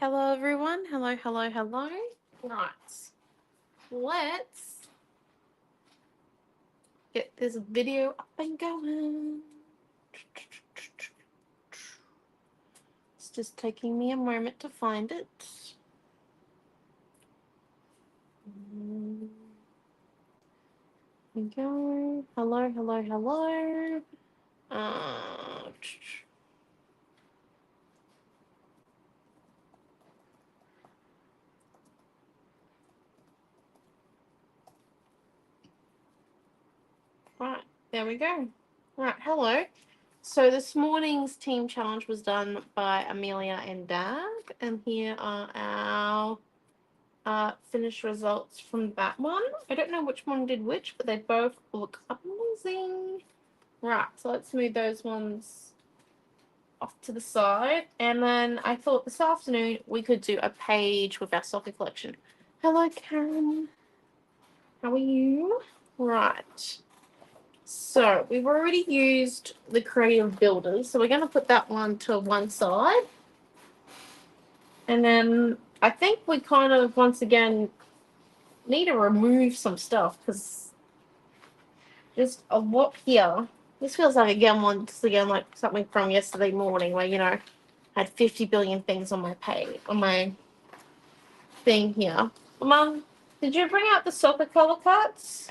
Hello everyone. Hello, hello, hello. Right. Let's get this video up and going. It's just taking me a moment to find it. Here we go. Hello, hello, hello. Right, there we go. Right, hello. So this morning's team challenge was done by Amelia and Dag, and here are our finished results from that one. I don't know which one did which, but they both look amazing. Right, so let's move those ones off to the side. And then I thought this afternoon we could do a page with our soccer collection. Hello, Karen. How are you? Right. So we've already used the creative builders, so we're going to put that one to one side. And then I think we kind of, once again, need to remove some stuff because just a lot here. This feels like once again like something from yesterday morning where, I had 50 billion things on my page, on my thing here. Mum, did you bring out the soccer color cards?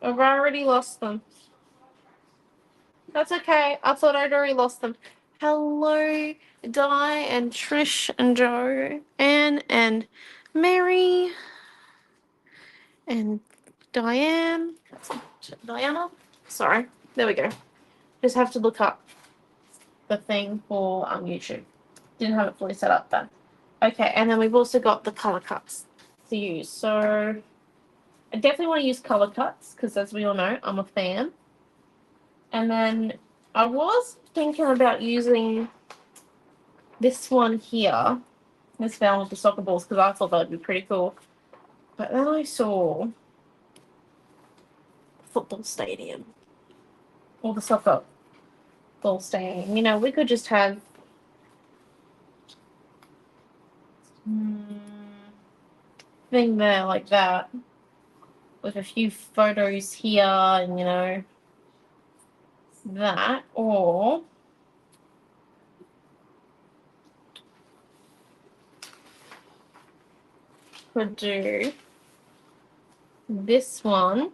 I've already lost them. That's okay. I thought I'd already lost them. Hello, Di and Trish and Joe, Anne and Mary and Diana. Sorry. There we go. Just have to look up the thing for YouTube. Didn't have it fully set up then. Okay, and then we've also got the color cuts to use. So I definitely want to use color cuts because, as we all know, I'm a fan. And then I was thinking about using this one here, this one with the soccer balls, because I thought that would be pretty cool. But then I saw football stadium or the soccer ball stadium. We could just have thing there like that with a few photos here and that, or could do this one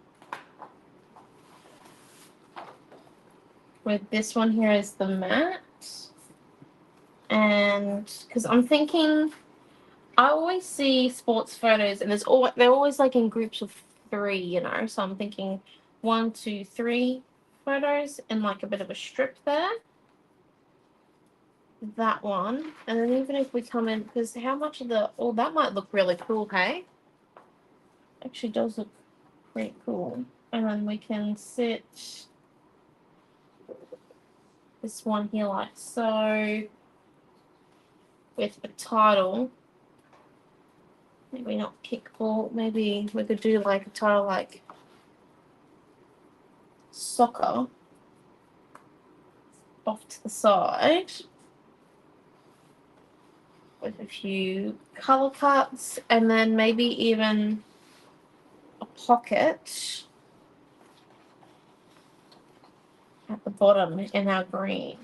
with this one here as the mat. And because I'm thinking, I always see sports photos and they're always like in groups of 3, so I'm thinking 1, 2, 3 photos and like a bit of a strip there. That one. And then even if we come in, because how much of that might look really cool, hey? Actually does look pretty cool. And then we can sit this one here like so with a title. Maybe not kickball. Maybe we could do like a title like soccer off to the side with a few color cuts, and then maybe even a pocket at the bottom in our green,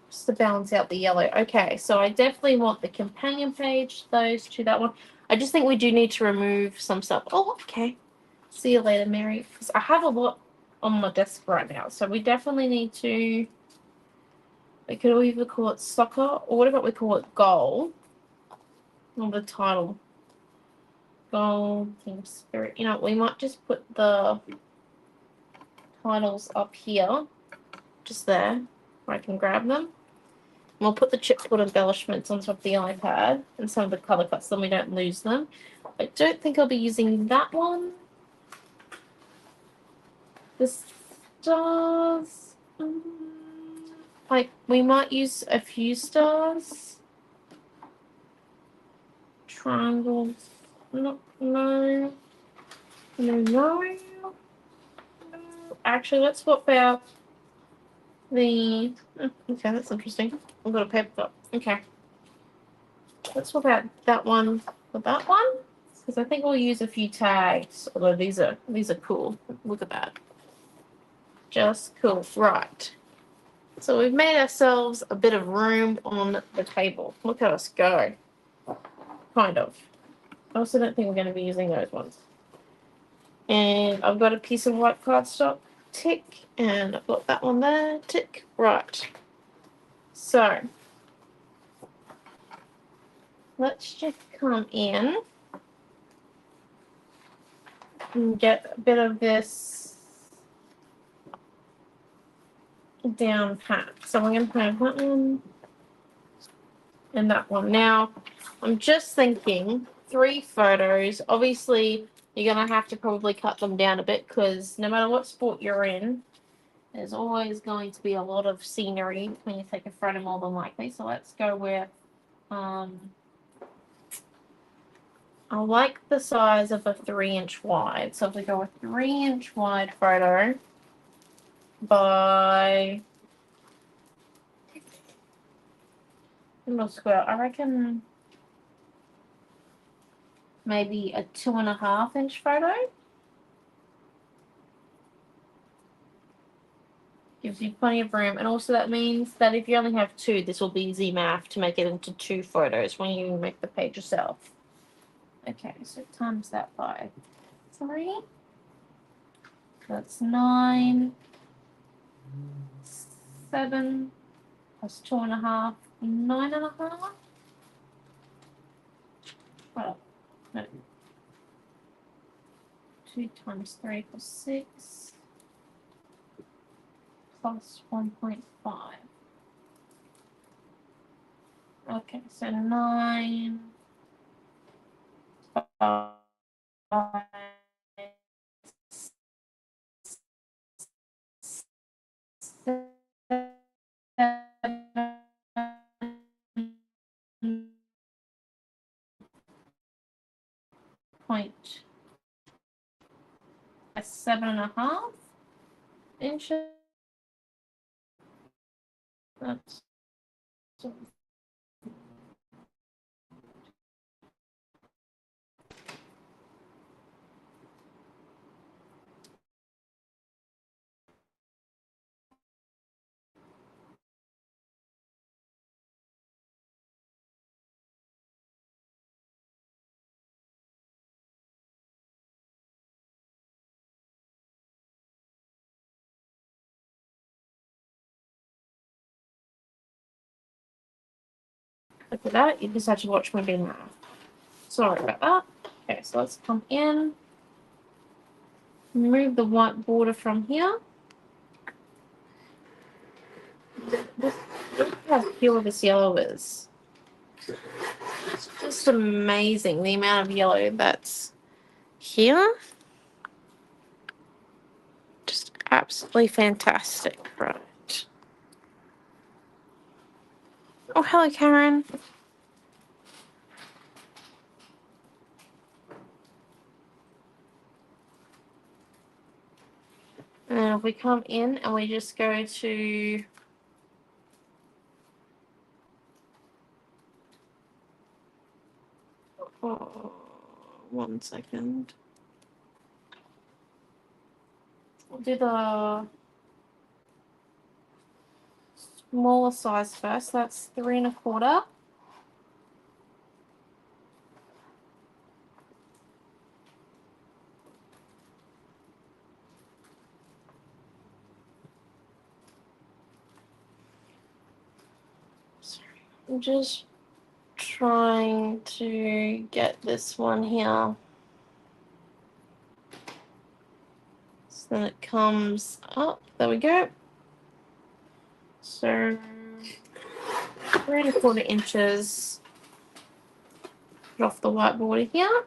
just to balance out the yellow. Okay, so I definitely want the companion page, those two, that one. I just think we do need to remove some stuff. Oh, okay. See you later, Mary. Because I have a lot on my desk right now, so we definitely need to. We could either call it soccer, or what about we call it goal? Or the title. Goal, Team Spirit. We might just put the titles up here, just there, where I can grab them. And we'll put the chipboard embellishments on top of the iPad and some of the color cuts, then we don't lose them. I don't think I'll be using that one. The stars. Like, we might use a few stars. Triangles. No. Actually, let's swap out the. Okay, that's interesting. I've got a paper cup. Okay. Let's swap out that one for that one, because I think we'll use a few tags. Although these are cool. Look at that, just cool. Right. So we've made ourselves a bit of room on the table. Look at us go. Kind of. I also don't think we're going to be using those ones. And I've got a piece of white cardstock. Tick. And I've got that one there. Tick. Right. So let's just come in and get a bit of this down pat. So we're going to have that one and that one. Now, I'm just thinking 3 photos. Obviously, you're going to have to probably cut them down a bit because no matter what sport you're in, there's always going to be a lot of scenery when you take a photo, more than likely. So let's go with, I like the size of a 3-inch wide. So if we go with 3-inch wide photo by square, I reckon maybe a 2.5-inch photo. Gives you plenty of room, and also that means that if you only have 2, this will be easy math to make it into 2 photos when you make the page yourself. Okay, so times that by 3. That's 9, 7 plus 2.5, 9.5. Well, no. 2 times 3 plus 6 plus 1.5. Okay, so 9, 5, 7.5 inches. That's look at that. You just have to watch me do math. Sorry about that. Okay, so let's come in. Remove the white border from here. Look how pure this yellow is. It's just amazing the amount of yellow that's here. Just absolutely fantastic. Right. Oh, hello, Karen. And then if we come in and we just go to one second. We'll do the smaller size first. That's 3.25. Sorry, I'm just trying to get this one here. So then it comes up. There we go. So 3.25 inches. Put off the white border here.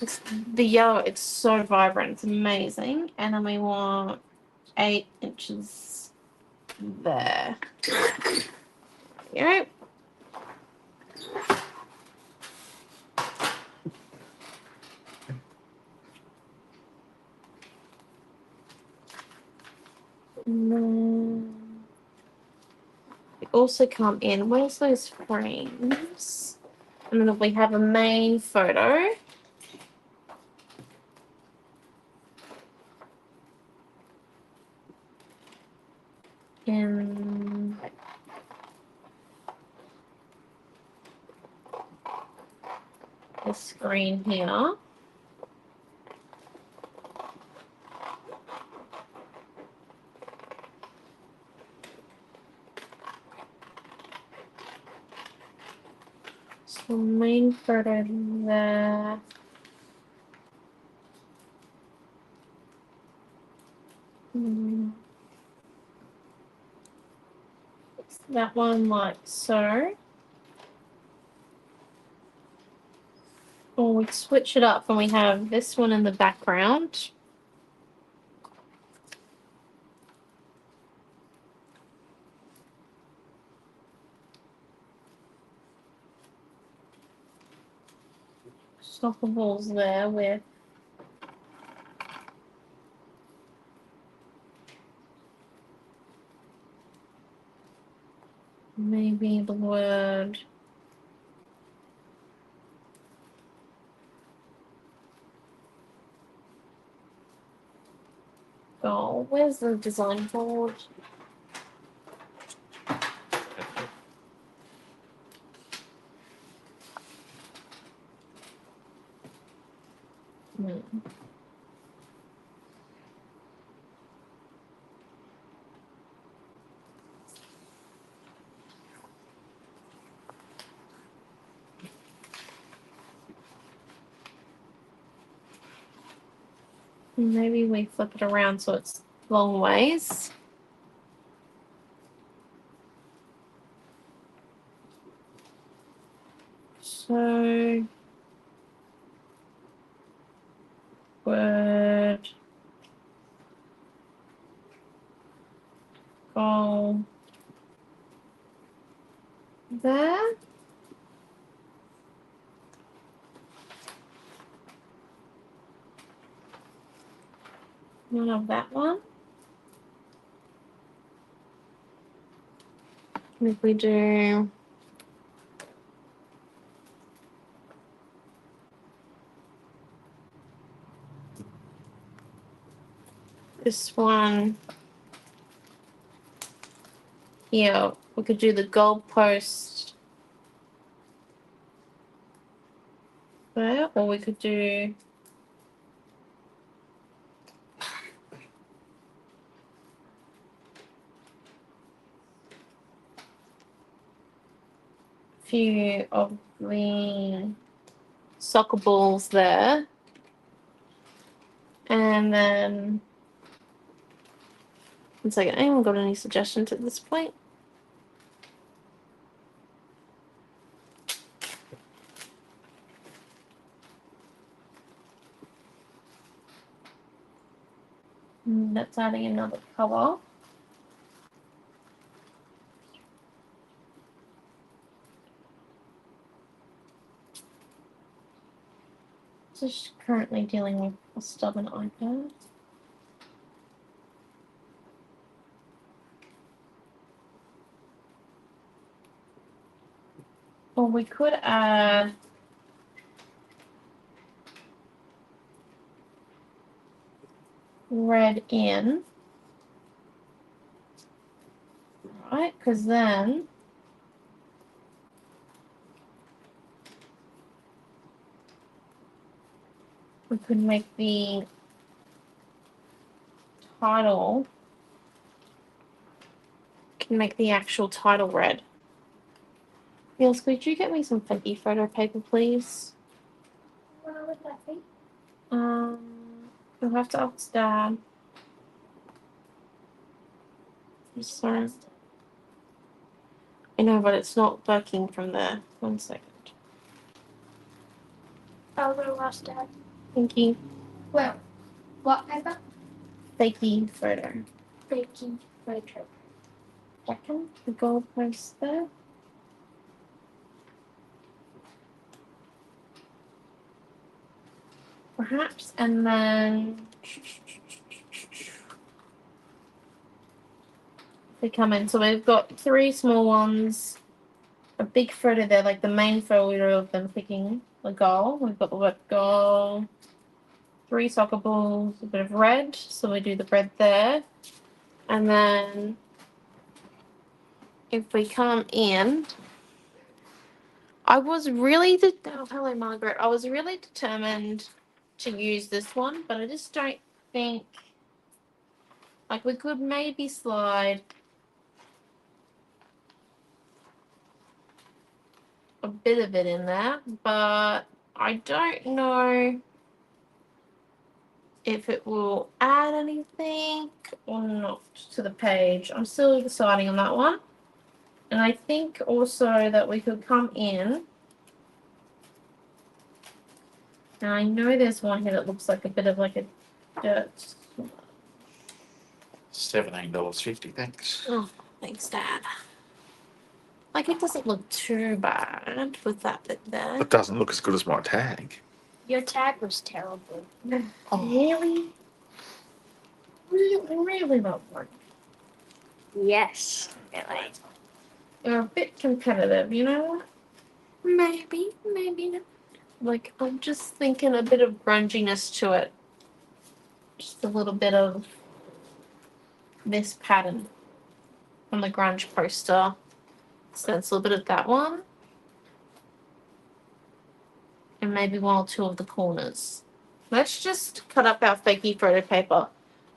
It's the yellow, it's so vibrant, it's amazing. And then we want 8 inches there. There we go. also come in, where's those frames? And then we have a main photo. In the screen here. So main photo there. That one like so. Or we switch it up and we have this one in the background. Soccer balls there with maybe the word goal. Where's the design board? Maybe we flip it around so it's long ways. So word goal there. None of that one. If we do this one here, we could do the goalpost there, or we could do a few of the soccer balls there. And then, one second, anyone got any suggestions at this point? That's adding another color. Just currently dealing with a stubborn iPad. Or we could add red in, right? Because then we could make the title, can make the actual title red. Niels, could you get me some fakey photo paper, please? What would that be? You'll have to ask Dad. I'm sorry. I know, but it's not working from there. 1 second. I'll go ask Dad. Thank you. Well, what paper? Fakey photo. Baking photo. Second, the goalpost there. Perhaps, and then They come in. So we've got 3 small ones, a big photo there, like the main photo of them picking the goal. We've got the word goal, 3 soccer balls, a bit of red. So we do the red there. And then if we come in, I was really hello Margaret. I was really determined to use this one, but I just don't think like we could maybe slide a bit of it in there, but I don't know if it will add anything or not to the page. I'm still deciding on that one. And I think also that we could come in. And I know there's one here that looks like a bit of like a dirt. $17.50, thanks. Oh, thanks, Dad. Like it doesn't look too bad with that bit there. It doesn't look as good as my tag. Your tag was terrible. Oh. Really? Really not one. Yes, really. You're a bit competitive, you know? Maybe not. Like, I'm just thinking a bit of grunginess to it. Just a little bit of this pattern on the grunge poster. So that's a little bit of that one. And maybe 1 or 2 of the corners. Let's just cut up our fakey photo paper.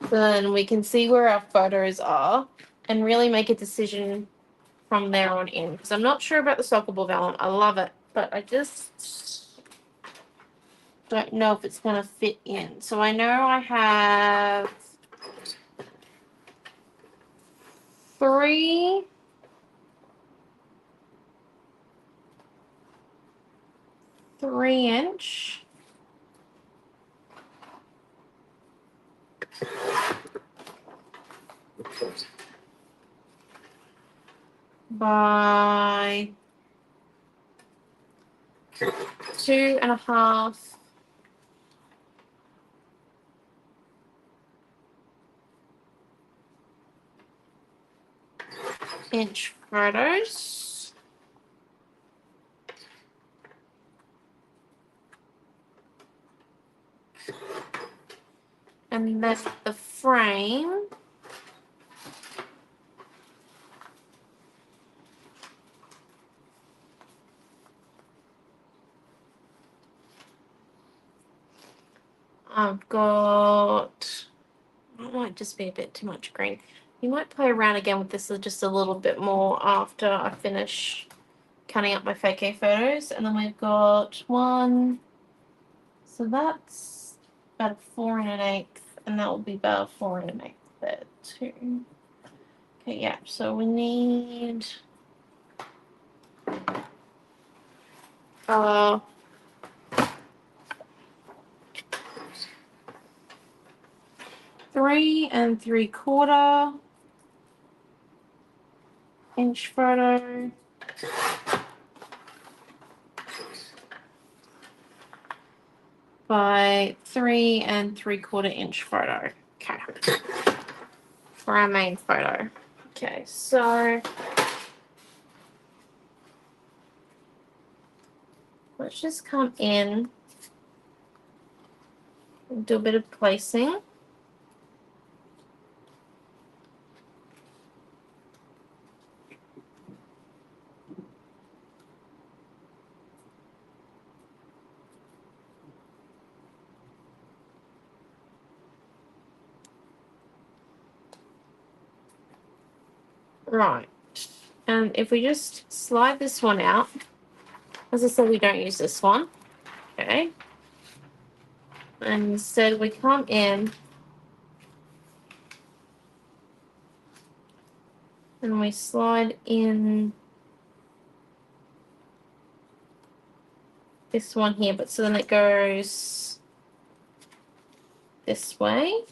So then we can see where our photos are and really make a decision from there on in. Because I'm not sure about the soccer ball vellum. I love it. But I just don't know if it's going to fit in. So I know I have 3 3-inch by 2.5 inch photos. And then the frame I've got, it might just be a bit too much green. You might play around again with this just a little bit more after I finish cutting up my fake photos. And then we've got 1, so that's about 4 1/8, and that will be about 4 1/8 there too. Okay, yeah, so we need 3 3/4 inch photo. By 3 3/4 inch photo. Okay. For our main photo. Okay, so let's just come in and do a bit of placing. Right. And if we just slide this one out, as I said, we don't use this one. Okay. And instead we come in and we slide in this one here, but so then it goes this way.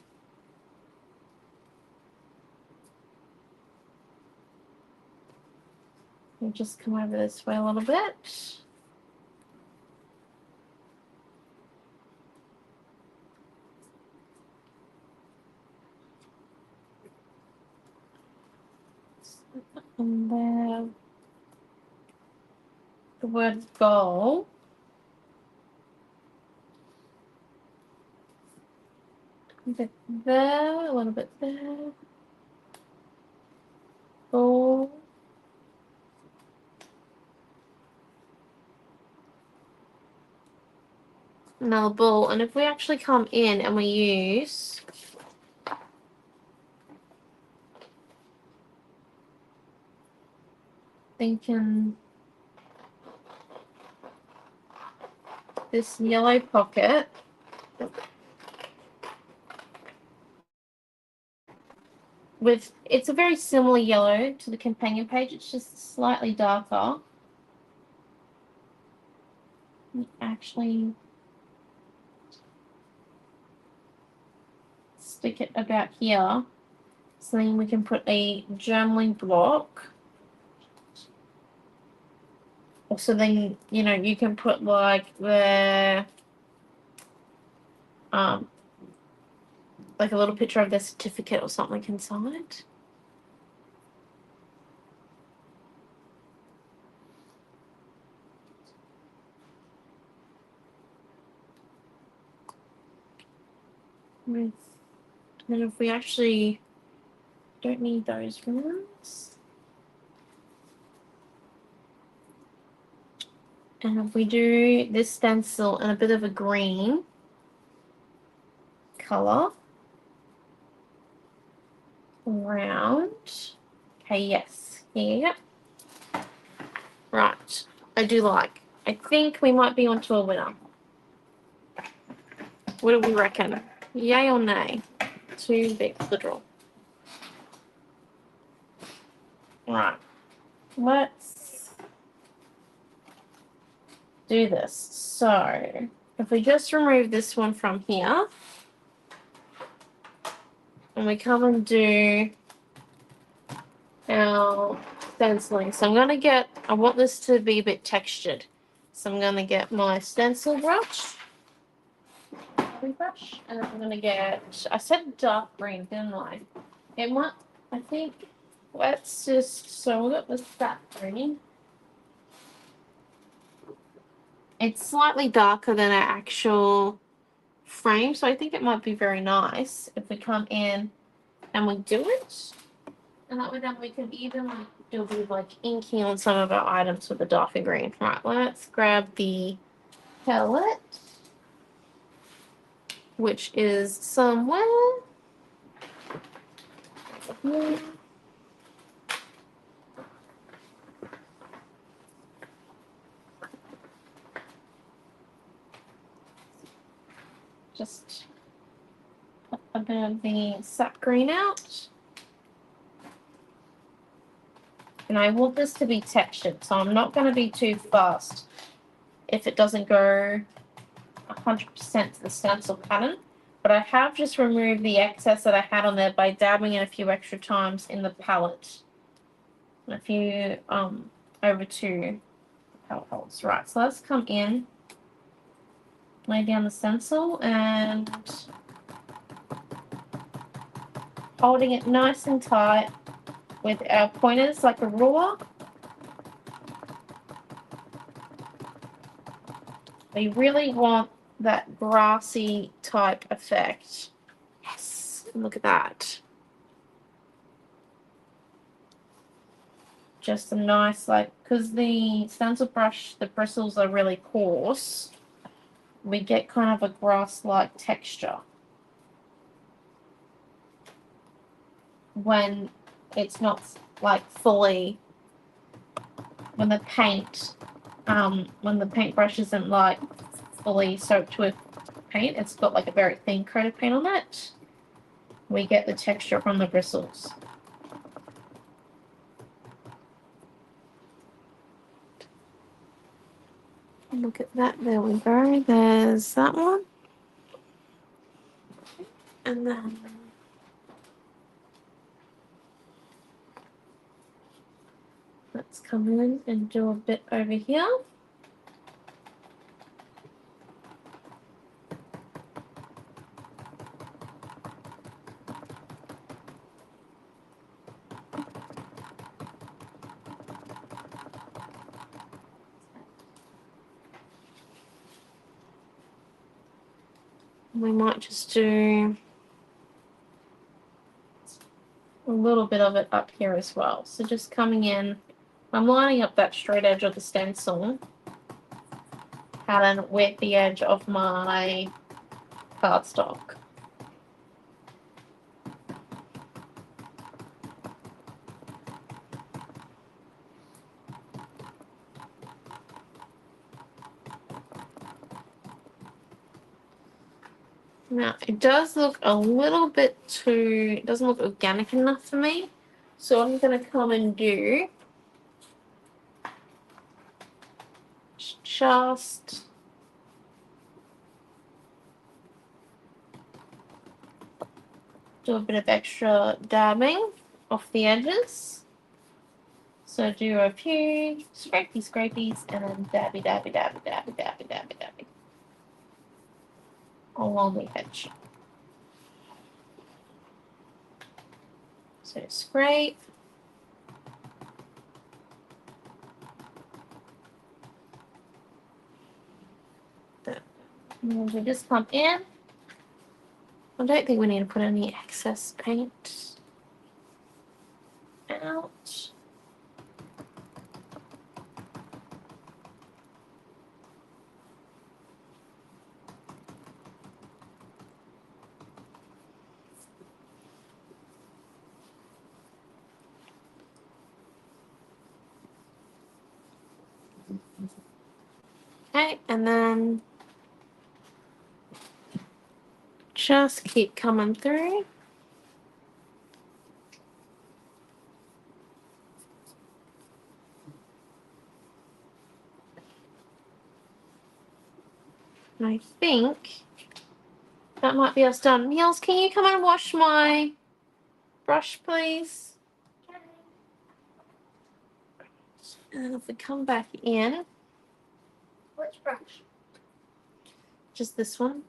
And just come over this way a little bit. And then the word goal. A bit there, a little bit there. Goal. Another ball. And if we actually come in and we use thinking this yellow pocket with, it's a very similar yellow to the companion page, it's just slightly darker. Actually stick it about here, so then we can put a journaling block. So then, you know, you can put like like a little picture of their certificate or something inside. And then if we actually don't need those ones, and if we do this stencil in a bit of a green color around, okay, yes, yeah, right, I think we might be onto a winner. What do we reckon? Yay or nay? Too big for the draw. Right. Let's do this. So, if we just remove this one from here, and we come and do our stenciling. So I want this to be a bit textured. So I'm going to get my stencil brush. And I'm going to get, I said dark green, didn't I? It might, I think, let's just, so we'll get this dark green. It's slightly darker than our actual frame, so I think it might be very nice if we come in and we do it. And that way then we can even do a bit of like inking on some of our items with the darker green. Right, let's grab the palette, which is somewhere here. Just put a bit of the sap green out. And I want this to be textured, so I'm not going to be too fast if it doesn't go 100% to the stencil pattern. But I have just removed the excess that I had on there by dabbing in a few extra times in the palette. And a few over to the palette holes. Right, so let's come in, lay down the stencil, and holding it nice and tight with our pointers like a ruler. We really want that grassy type effect. Yes, look at that. Just a nice, like, because the stencil brush, the bristles are really coarse, we get kind of a grass-like texture when it's not like fully, when the paintbrush isn't like fully soaked with paint, it's got like a very thin coat of paint on it. We get the texture from the bristles. Look at that, there we go, there's that one. And then let's come in and do a bit over here. We might just do a little bit of it up here as well. So just coming in, I'm lining up that straight edge of the stencil pattern with the edge of my cardstock. Now, it does look a little bit too, it doesn't look organic enough for me. So I'm going to come and do just do a bit of extra dabbing off the edges. So do a few scrapies and then dabby along the edge. So scrape. And we just come in. I don't think we need to put any excess paint out. Okay, and then just keep coming through. And I think that might be us done. Niels, can you come and wash my brush, please? And then if we come back in, Which brush? just this one.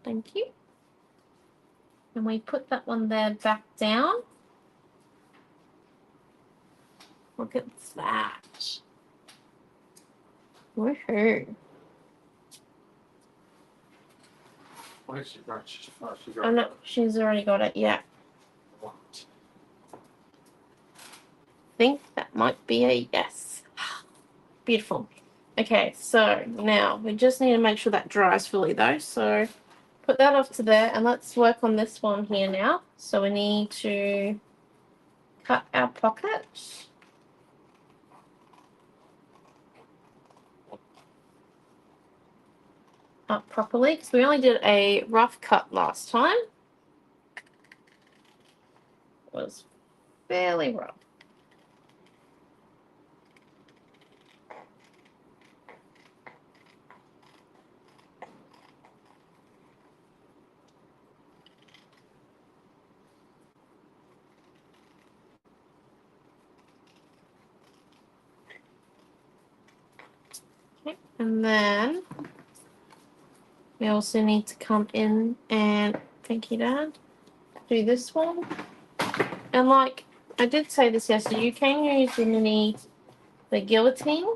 Thank you. And we put that one there back down. Look at that. Woohoo. Where's she got? Oh no, she's already got it, yeah. What? I think that might be a yes. Beautiful. Okay, so now we just need to make sure that dries fully though. So put that off to there and let's work on this one here now. So we need to cut our pocket. Up properly because we only did a rough cut last time. It was fairly rough. Okay, and then we also need to come in and, thank you, Dad, do this one. And like I did say this yesterday, you can use the guillotine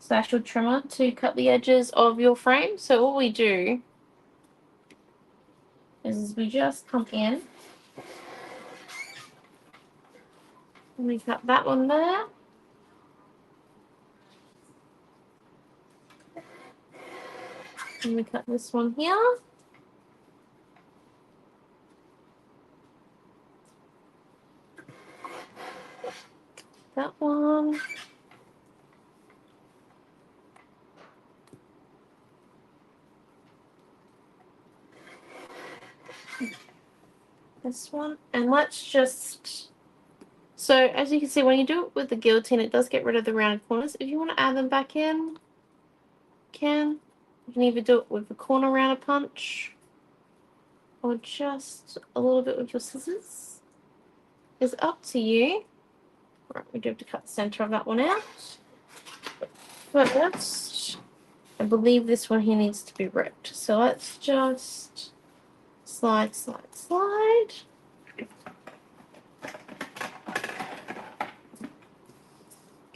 / your trimmer to cut the edges of your frame. So all we do is we just come in and we cut that one there. And we cut this one here. That one. This one. And let's just... So as you can see, when you do it with the guillotine, it does get rid of the rounded corners. If you want to add them back in, you can. You can either do it with the corner rounded punch or just a little bit with your scissors. It's up to you. Right, we do have to cut the center of that one out. But I believe this one here needs to be ripped. So let's just slide.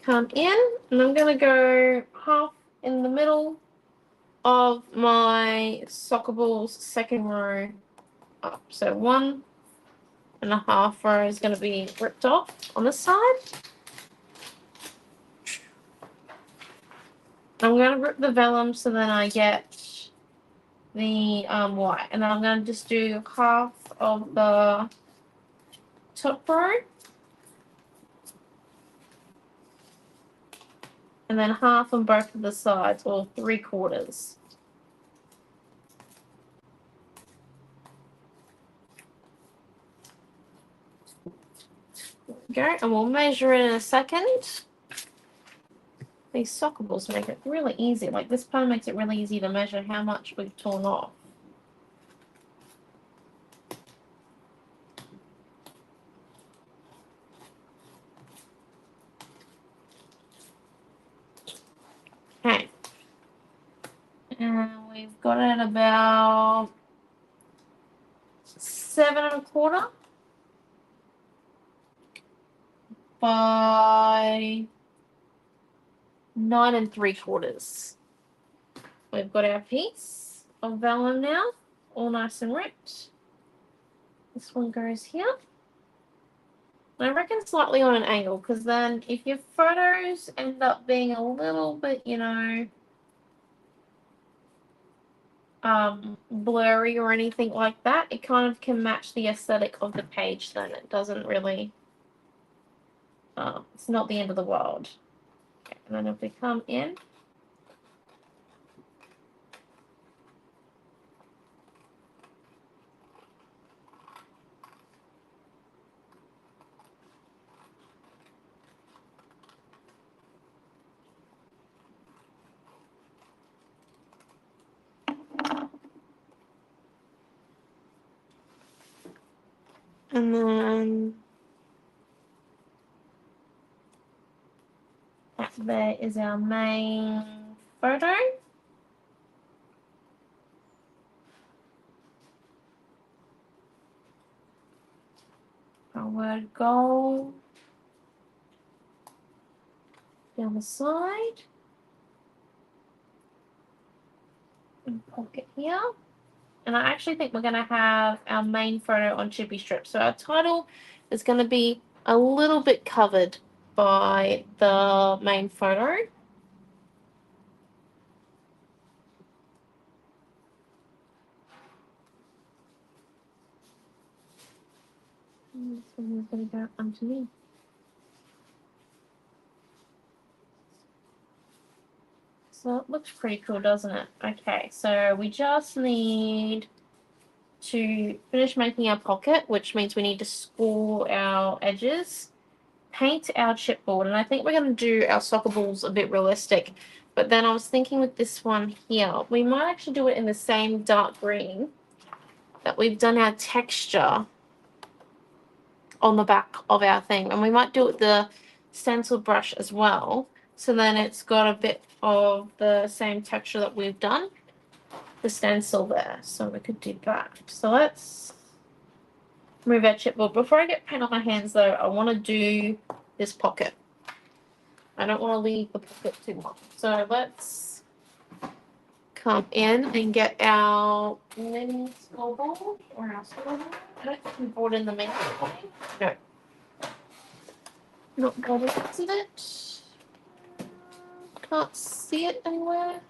Come in, and I'm going to go half in the middle of my soccer balls second row up. So 1.5 row is going to be ripped off on this side. I'm going to rip the vellum so then I get the white, and then I'm going to just do half of the top row and then half on both of the sides, or 3/4. Go, and we'll measure it in a second. These soccer balls make it really easy. Like this pen makes it really easy to measure how much we've torn off. Okay. And we've got it about 7.25 by 9.75. We've got our piece of vellum now, all nice and ripped. This one goes here. And I reckon slightly on an angle, because then if your photos end up being a little bit, you know, blurry or anything like that, it kind of can match the aesthetic of the page then. It doesn't really, it's not the end of the world. Okay, and then if we come in, and then there is our main photo. Our word goal down the side. And pocket here. And I actually think we're going to have our main photo on chippy strip. So our title is going to be a little bit covered by the main photo. And this one is going to go underneath. So it looks pretty cool, doesn't it? Okay, so we just need to finish making our pocket, which means we need to score our edges, paint our chipboard, and I think we're going to do our soccer balls a bit realistic. But then I was thinking with this one here, we might actually do it in the same dark green that we've done our texture on the back of our thing, and we might do it with the stencil brush as well, so then it's got a bit of the same texture that we've done the stencil there. So we could do that. So let's move our chipboard. Before I get paint on my hands though, I want to do this pocket. I don't want to leave the pocket too long. So let's come in and get our mini scoreboard, or our scoreboard. I don't think we brought in the mini. No. Not got it, isn't it? Can't see it anywhere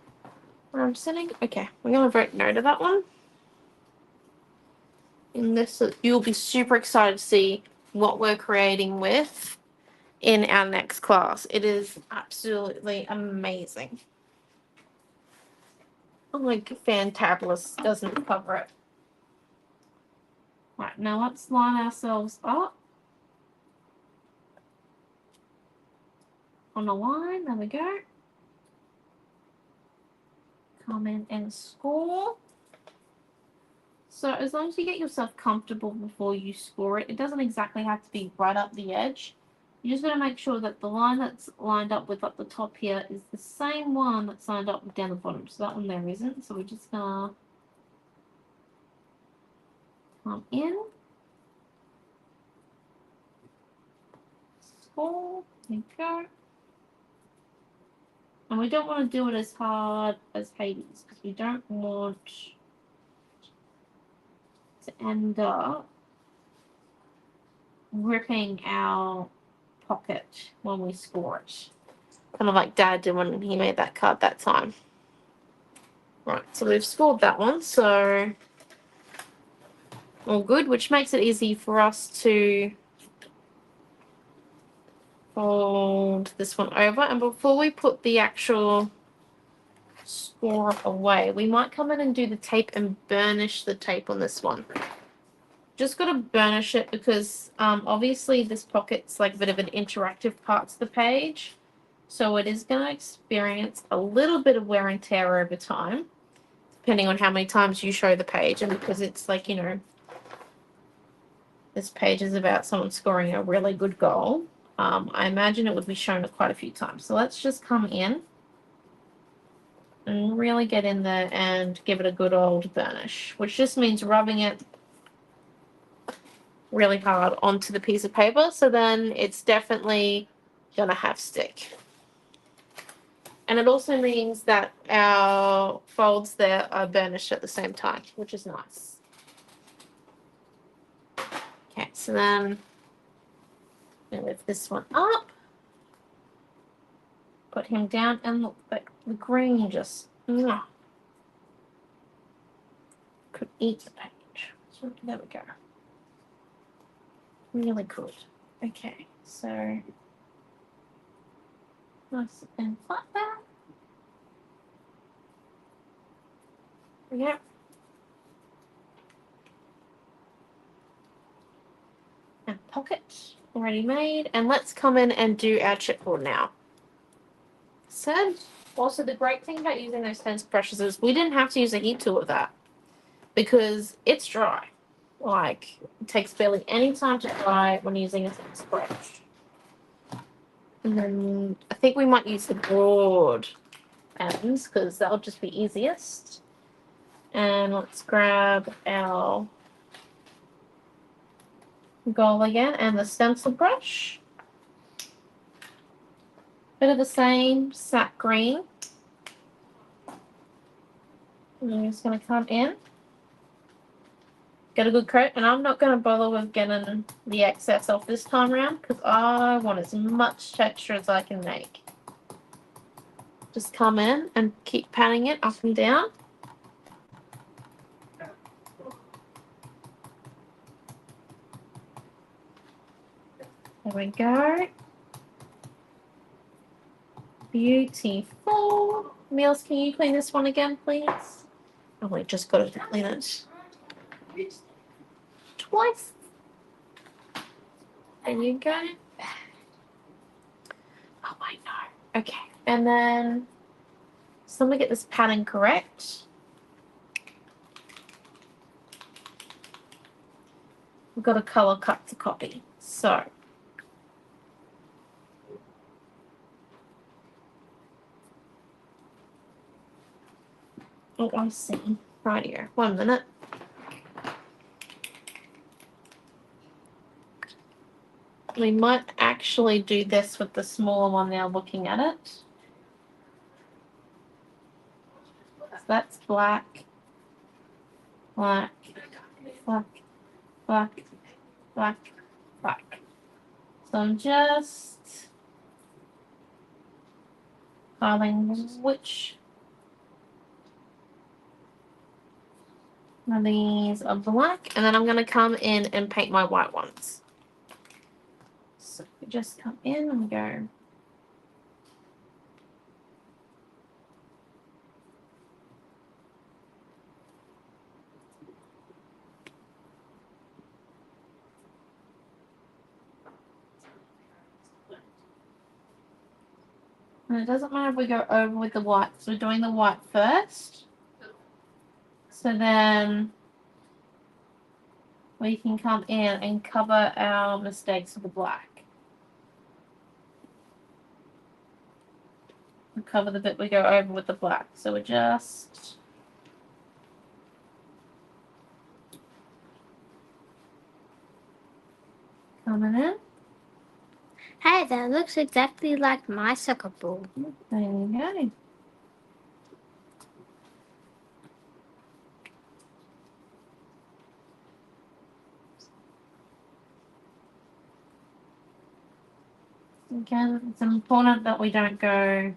where I'm sitting. Okay, we're going to vote no to that one. And this, you'll be super excited to see what we're creating with in our next class. It is absolutely amazing. Oh my, Fantabulous doesn't cover it. Right, now let's line ourselves up on a line. There we go. Come in and score. So as long as you get yourself comfortable before you score it, it doesn't exactly have to be right up the edge. You just got to make sure that the line that's lined up with up the top here is the same one that's lined up with down the bottom. So that one there isn't. So we're just going to come in. Score. There you go. And we don't want to do it as hard as Hades because we don't want to end up ripping our pocket when we score it. Kind of like Dad did when he made that card that time. Right, so we've scored that one, so all good, which makes it easy for us to fold this one over. And before we put the actual score away, we might come in and do the tape and burnish the tape on this one. Just got to burnish it because obviously this pocket's like a bit of an interactive part to the page, so it is going to experience a little bit of wear and tear over time, depending on how many times you show the page. And because it's like, you know, this page is about someone scoring a really good goal, I imagine it would be shown quite a few times. So let's just come in and really get in there and give it a good old burnish, which just means rubbing it really hard onto the piece of paper, so then it's definitely gonna have stick. And it also means that our folds there are burnished at the same time, which is nice. Okay, so then I'm gonna lift this one up, put him down, and look, the green just could eat the page. So there we go. Really good. Okay, so nice and flat there. Yep. And pocket already made. And let's come in and do our chipboard now. Said also the great thing about using those stencil brushes is we didn't have to use a heat tool of that because it's dry. Like, it takes barely any time to dry when using a stencil brush. And then I think we might use the broad ends because that'll just be easiest. And let's grab our goal again and the stencil brush. Bit of the same sap green. And I'm just going to come in, get a good coat, and I'm not going to bother with getting the excess off this time around because I want as much texture as I can make. Just come in and keep patting it up and down. There we go. Beautiful. Meals, can you clean this one again, please? Oh, we just got to clean it twice. There you go. Oh, I know. Okay. And then, so let me get this pattern correct. We've got a color cut to copy. So, oh, I see. Right here. 1 minute. We might actually do this with the smaller one now looking at it. So that's black, black, black, black, black, black. So I'm just filing which one of these are black, and then I'm going to come in and paint my white ones. So we just come in and go. And it doesn't matter if we go over with the white, so we're doing the white first. So then we can come in and cover our mistakes with the black. And cover the bit we go over with the black. So we're just coming in. Hey, that looks exactly like my soccer ball. There you go. Again, it's important that we don't go,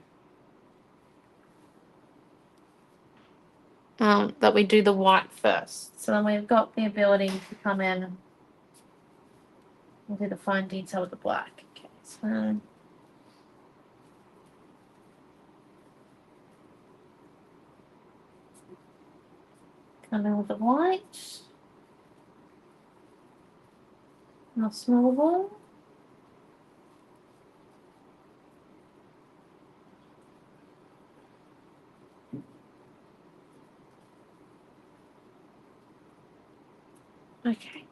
that we do the white first. So then we've got the ability to come in and do the fine detail with the black. Okay, so come in with the white. Now small ball. Okay.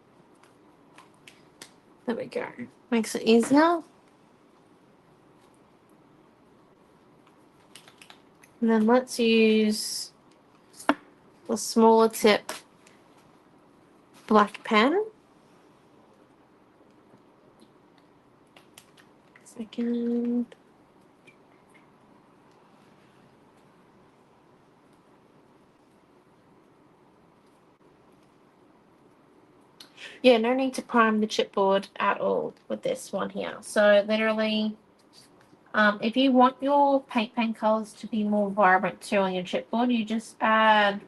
There we go. Makes it easier. And then let's use the smaller tip black pen. Second. Yeah, no need to prime the chipboard at all with this one here. So literally, if you want your paint pen colors to be more vibrant too on your chipboard, you just add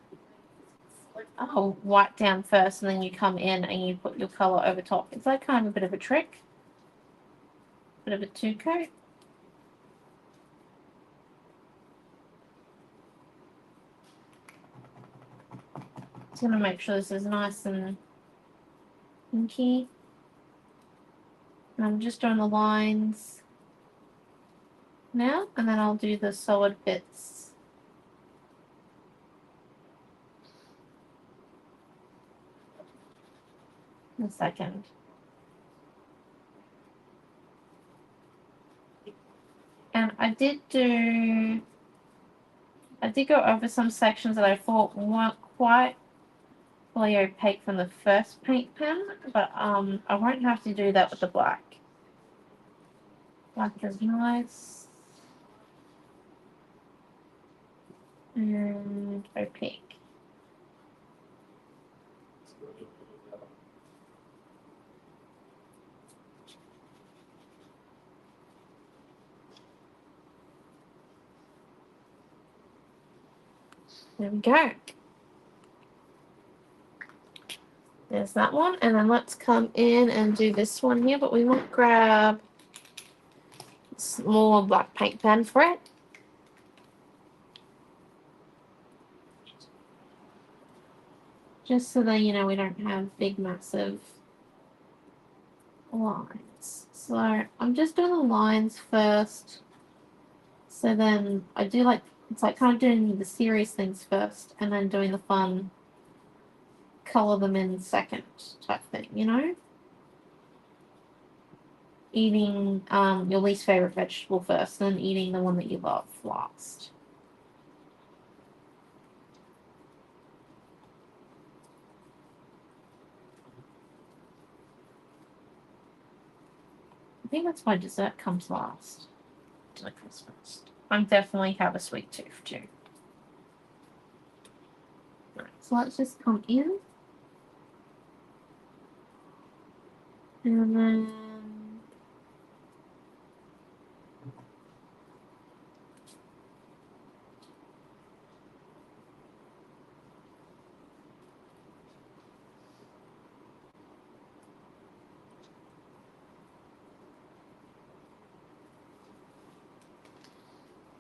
white down first, and then you come in and you put your color over top. It's like kind of a bit of a trick, bit of a two coat. Just gonna make sure this is nice and inky. And I'm just doing the lines now, and then I'll do the solid bits in a second. And I did go over some sections that I thought weren't quite fully opaque from the first paint pen, but I won't have to do that with the black. Black is nice and opaque. There we go. There's that one, and then let's come in and do this one here, but we won't grab a smaller black paint pen for it. Just so that, you know, we don't have big, massive lines. So I'm just doing the lines first. So then I do it's like kind of doing the serious things first and then doing the fun, color them in second type thing, you know? Eating your least favorite vegetable first, then eating the one that you love last. I think that's why dessert comes last. Dessert comes first. I definitely have a sweet tooth too. Right, so let's just come in. And then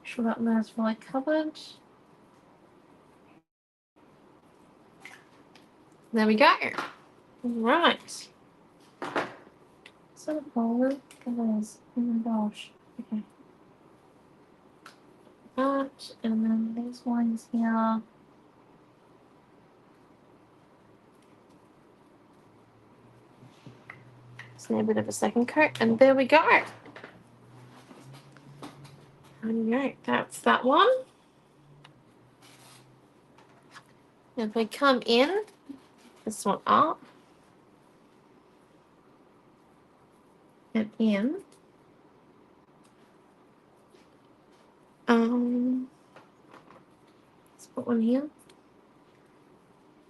sure that one is really covered. There we go. Right. So forward. Oh my gosh. Okay. That, and then these ones here. Just need a bit of a second coat, and there we go. There we go. That's that one. If we come in, this one up and in, Let's put one here.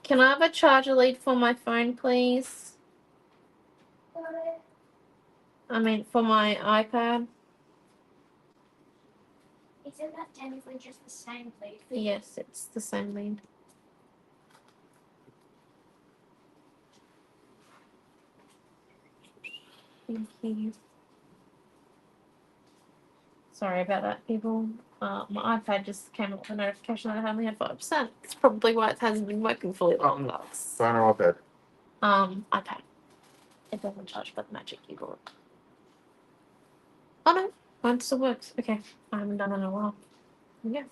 Can I have a charger lead for my phone, please? I mean, for my iPad. Isn't that technically just the same lead? Yes, it's the same lead. Thank you. Sorry about that, people. My iPad just came up with a notification that I only had 5%. It's probably why it hasn't been working fully long. That's Phone or iPad? iPad. It doesn't charge by the magic keyboard. Oh no, mine still works. Okay, I haven't done it in a while. Yeah.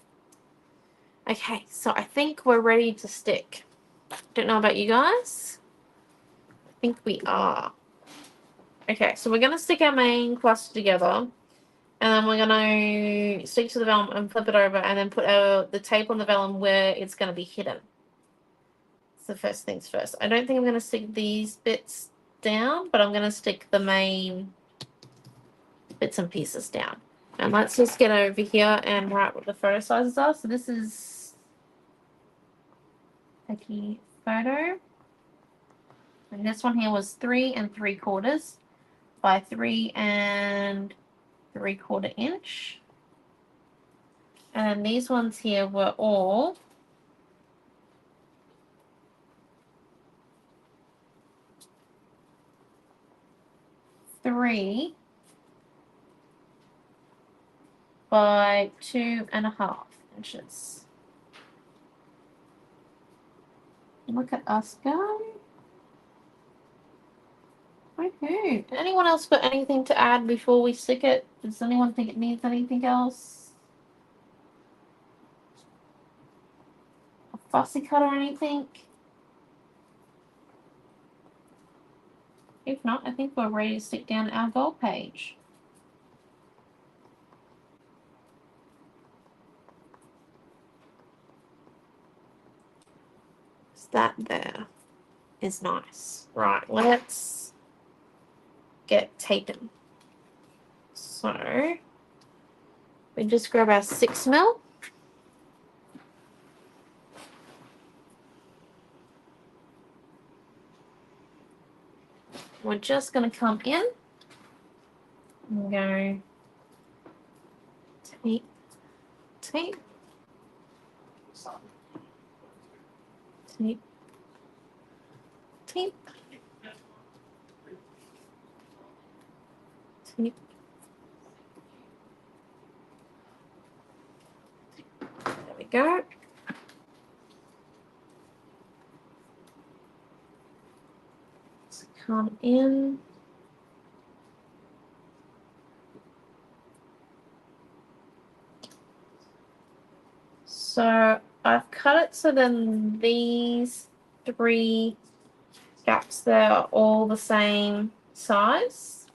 Okay, so I think we're ready to stick. Don't know about you guys. I think we are. Okay, so we're gonna stick our main cluster together, and then we're gonna stick to the vellum and flip it over, and then put the tape on the vellum where it's gonna be hidden. So first things first. I don't think I'm gonna stick these bits down, but I'm gonna stick the main bits and pieces down. And let's just get over here and write what the photo sizes are. So this is a key photo. And this one here was 3 3/4 by 3 3/4 inch. And then these ones here were all 3 by 2.5 inches. Look at us go. Okay. Anyone else got anything to add before we stick it? Does anyone think it needs anything else? A fussy cut or anything? If not, I think we're ready to stick down our goal page. So that there is nice. Right, let's get taken. So we just grab our 6mm. We're just going to come in and go tape, tape, tape, tape, tape. There we go. Let's come in. So I've cut it so then these 3 gaps there are all the same size.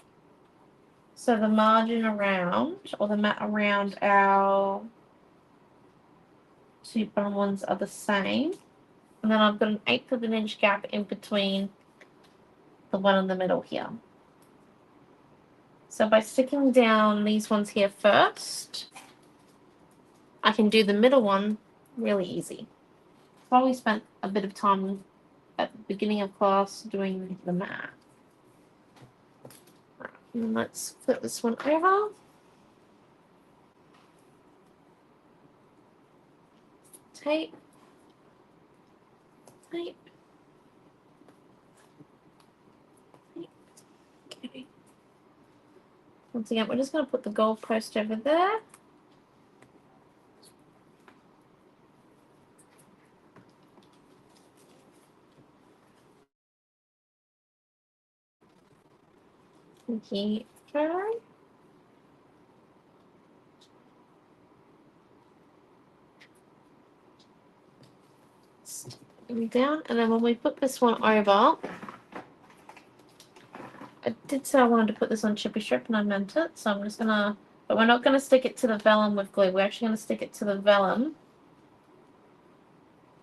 So the margin around, or the mat around our 2 bottom ones are the same. And then I've got an 1/8 of an inch gap in between the one in the middle here. So by sticking down these ones here first, I can do the middle one really easy. Probably spent a bit of time at the beginning of class doing the math. Right, and let's flip this one over. Tape. Tape. Tape. Okay. Once again, we're just going to put the goalpost over there. Okay. Down, and then when we put this one over, I did say I wanted to put this on chippy strip and I meant it, so I'm just gonna, but we're not gonna stick it to the vellum with glue, we're actually gonna stick it to the vellum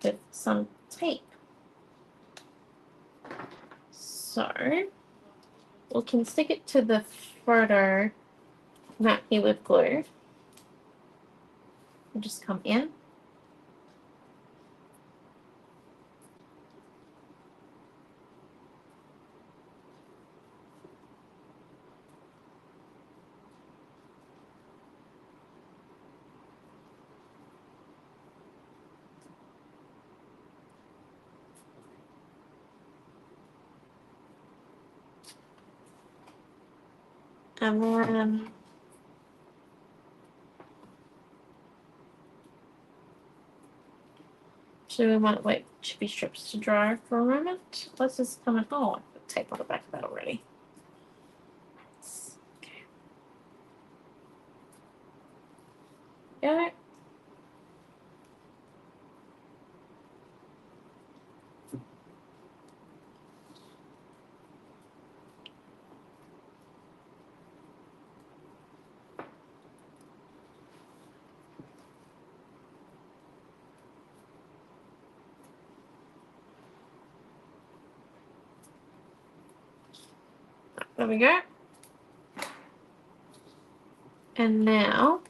with some tape. So we can stick it to the photo mat here with glue. We'll just come in. And then so we might wait chippy strips to dry for a moment. Let's just come in. Oh, I put tape on the back of that already. Okay. Go. There we go. And now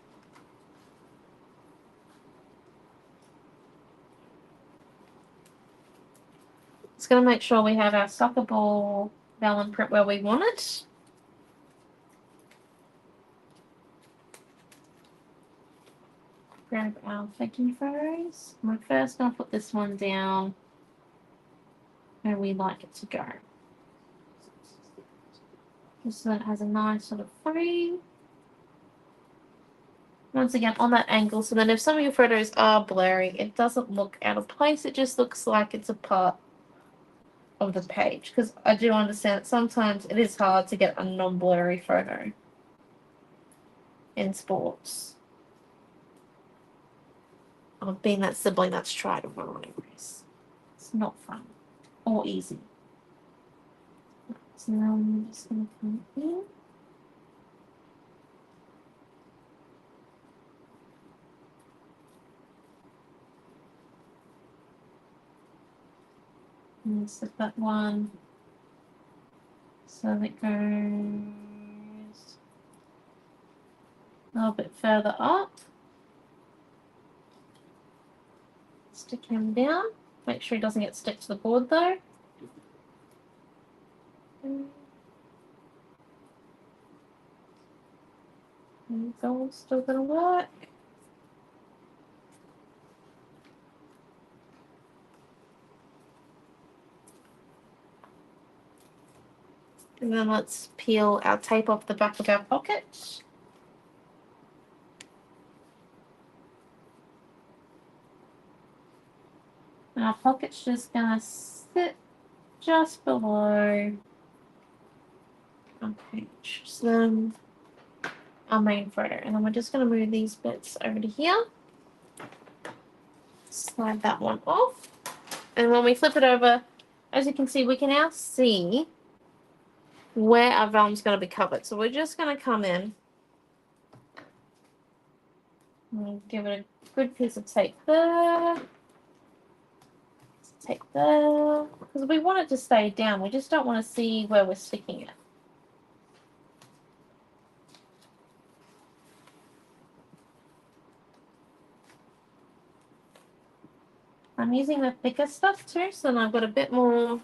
it's going to make sure we have our soccer ball vellum print where we want it. Grab our thinking photos. We're first going to put this one down where we like it to go. Just so that it has a nice sort of frame. Once again, on that angle, so then if some of your photos are blurry, it doesn't look out of place. It just looks like it's a part of the page. Because I do understand that sometimes it is hard to get a non-blurry photo in sports. I've been that sibling that's tried to run a race. It's not fun or easy. So now I'm just going to come in. And set that one so that goes a little bit further up. Stick him down. Make sure he doesn't get stuck to the board though. And gold's still gonna work. And then let's peel our tape off the back of our pocket. And our pocket's just gonna sit just below our page. So then our main photo. And then we're just gonna move these bits over to here. Slide that one off. And when we flip it over, as you can see, we can now see where our vellum's going to be covered. So we're just going to come in and give it a good piece of tape there. Tape there. Because we want it to stay down. We just don't want to see where we're sticking it. I'm using the thicker stuff too, so then I've got a bit more.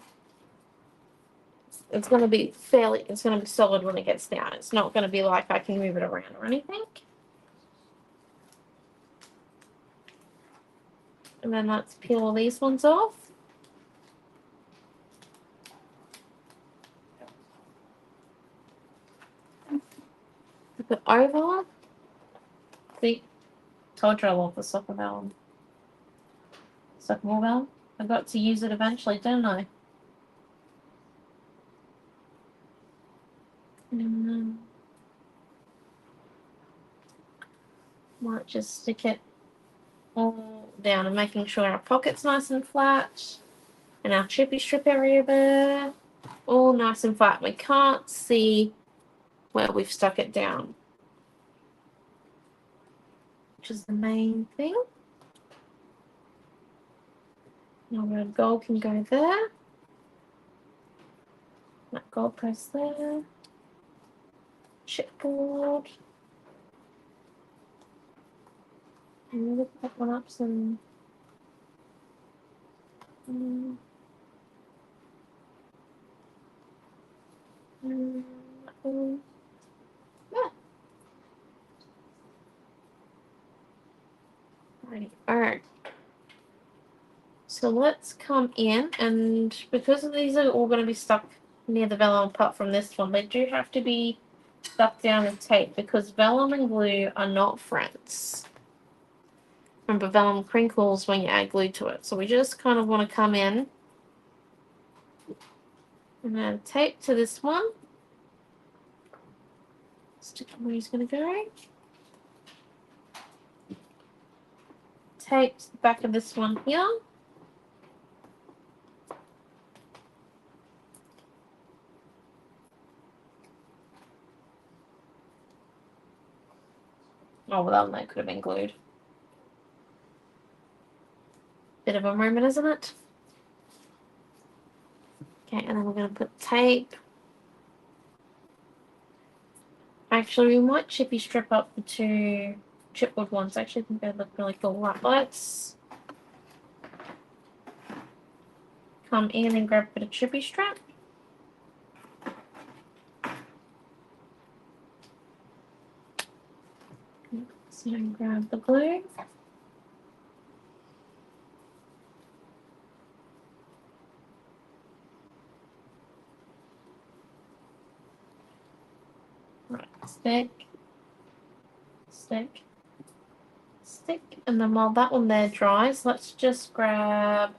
It's going to be it's going to be solid when it gets down. It's not going to be like I can move it around or anything. And then let's peel all these ones off. Flip it over. See? Told you I love the soccer vellum. Soccer ball vellum. I got to use it eventually, didn't I? Might just stick it all down and making sure our pocket's nice and flat. And our chippy strip area there. All nice and flat. We can't see where we've stuck it down. Which is the main thing. Now our gold can go there. That gold goes there. Chipboard. I'm gonna pick one up some. Mm, mm, yeah. Right. All right. So let's come in, and because these are all going to be stuck near the vellum, apart from this one, they do have to be stuck down with tape because vellum and glue are not friends. Remember, vellum crinkles when you add glue to it. So we just kind of want to come in and add tape to this one. Stick where he's going to go. Tape to the back of this one here. Oh, well, that could have been glued. Bit of a moment, isn't it? Okay, and then we're going to put tape. Actually, we might chippy strip up the two chipboard ones. I actually think they look really cool. Right, let's come in and grab a bit of chippy strap. So grab the glue. Right, stick, stick, stick, and then while that one there dries, let's just grab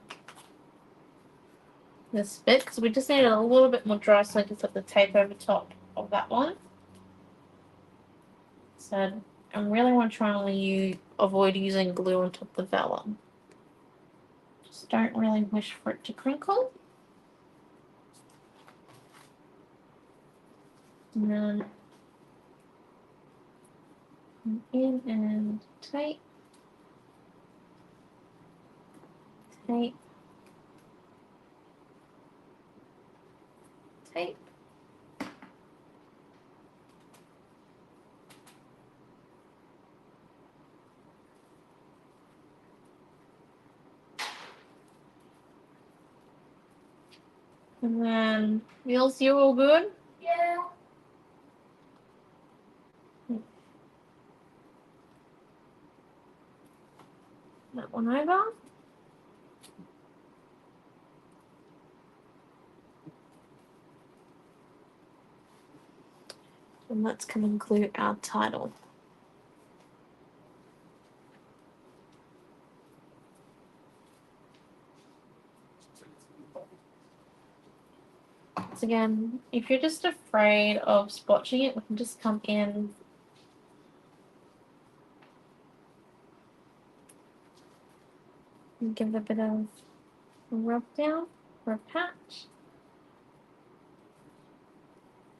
this bit because we just need it a little bit more dry so I can put the tape over top of that one. So I really want to try and avoid using glue on top of the vellum. Just don't really wish for it to crinkle. And then in and tape, tape, tape. And then, Wheels, you all good? Yeah. That one over. And let's come and glue our title. Once again, if you're just afraid of spotching it, we can just come in and give it a bit of a rub down or a patch.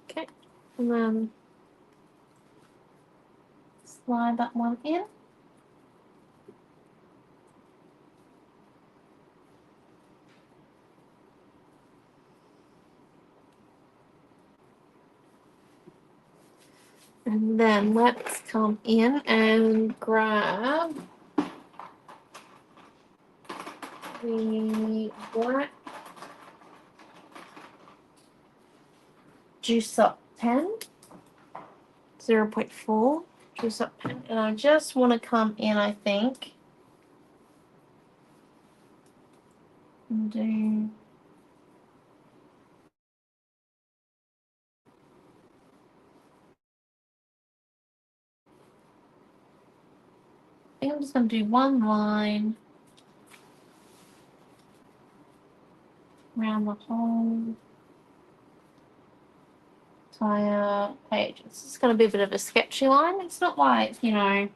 Okay, and then slide that one in. And then let's come in and grab the black Juice Up pen, 0.4 Juice Up pen. And I just want to come in, I think, and do I think I'm just going to do one line around the whole entire page. It's just going to be a bit of a sketchy line. It's not like, a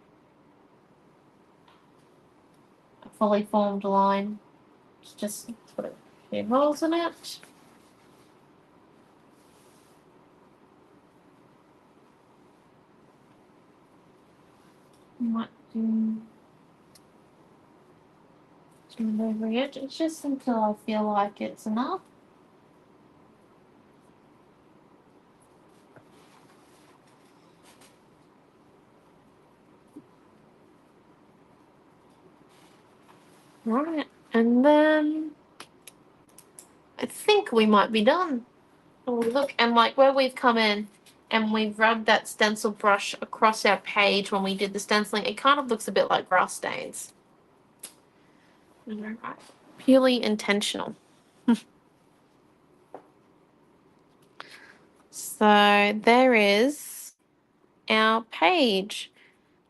fully formed line. It's just put a few holes in it. Might do some over it. It's just until I feel like it's enough. Right, and then I think we might be done. Oh, look, and like where we've come in and we've rubbed that stencil brush across our page when we did the stenciling, it kind of looks a bit like grass stains. Right. Purely intentional. So there is our page.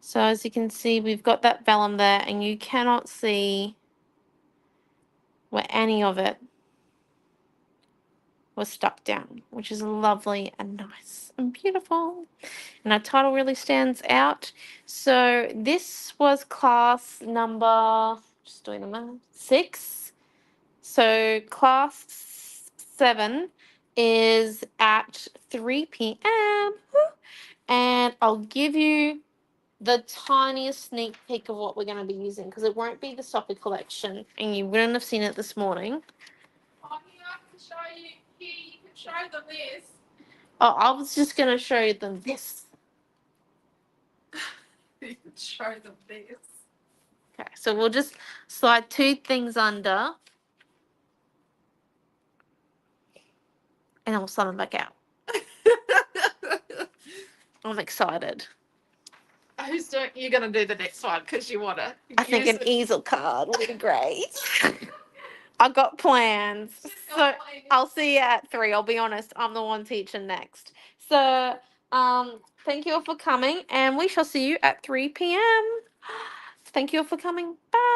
So as you can see, we've got that vellum there, and you cannot see where any of it was stuck down, which is lovely and nice and beautiful. And our title really stands out. So this was class number, just doing the math, 6. So class 7 is at 3 p.m. And I'll give you the tiniest sneak peek of what we're going to be using, because it won't be the soccer collection and you wouldn't have seen it this morning. Oh, here, I can show you. Here, you can show them this. Oh, I was just going to show them this. You can show them this. Okay, so we'll just slide 2 things under and then we'll slide them back out. I'm excited. Who's doing? You're gonna do the next one because you wanna. I think an easel card would be great. I got plans. So I'll see you at 3. I'll be honest, I'm the one teaching next. So, thank you all for coming, and we shall see you at 3 p.m. Thank you all for coming. Bye.